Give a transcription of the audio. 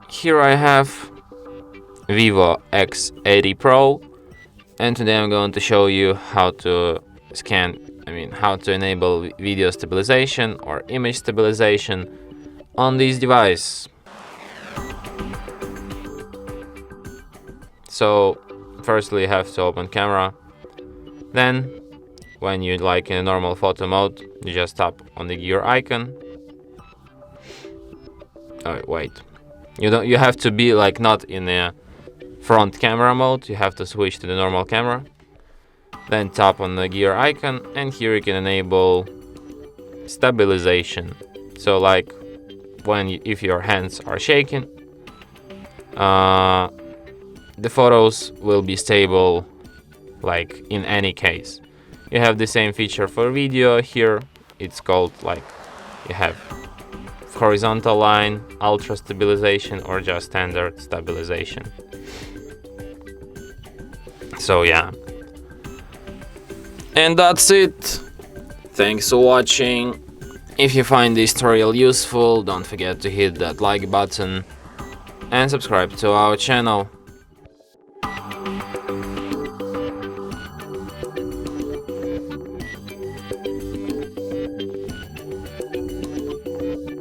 Here I have Vivo X80 Pro, and today I'm going to show you how to how to enable video stabilization or image stabilization on this device. So firstly you have to open camera, then when you in a normal photo mode, you just tap on the gear icon. Oh wait, you have to be not in the front camera mode, you have to switch to the normal camera. Then tap on the gear icon, and here you can enable stabilization. So if your hands are shaking, the photos will be stable in any case. You have the same feature for video here. It's called you have horizontal line, ultra stabilization, or just standard stabilization. So yeah, and that's it. Thanks for watching. If you find this tutorial useful, don't forget to hit that like button and subscribe to our channel.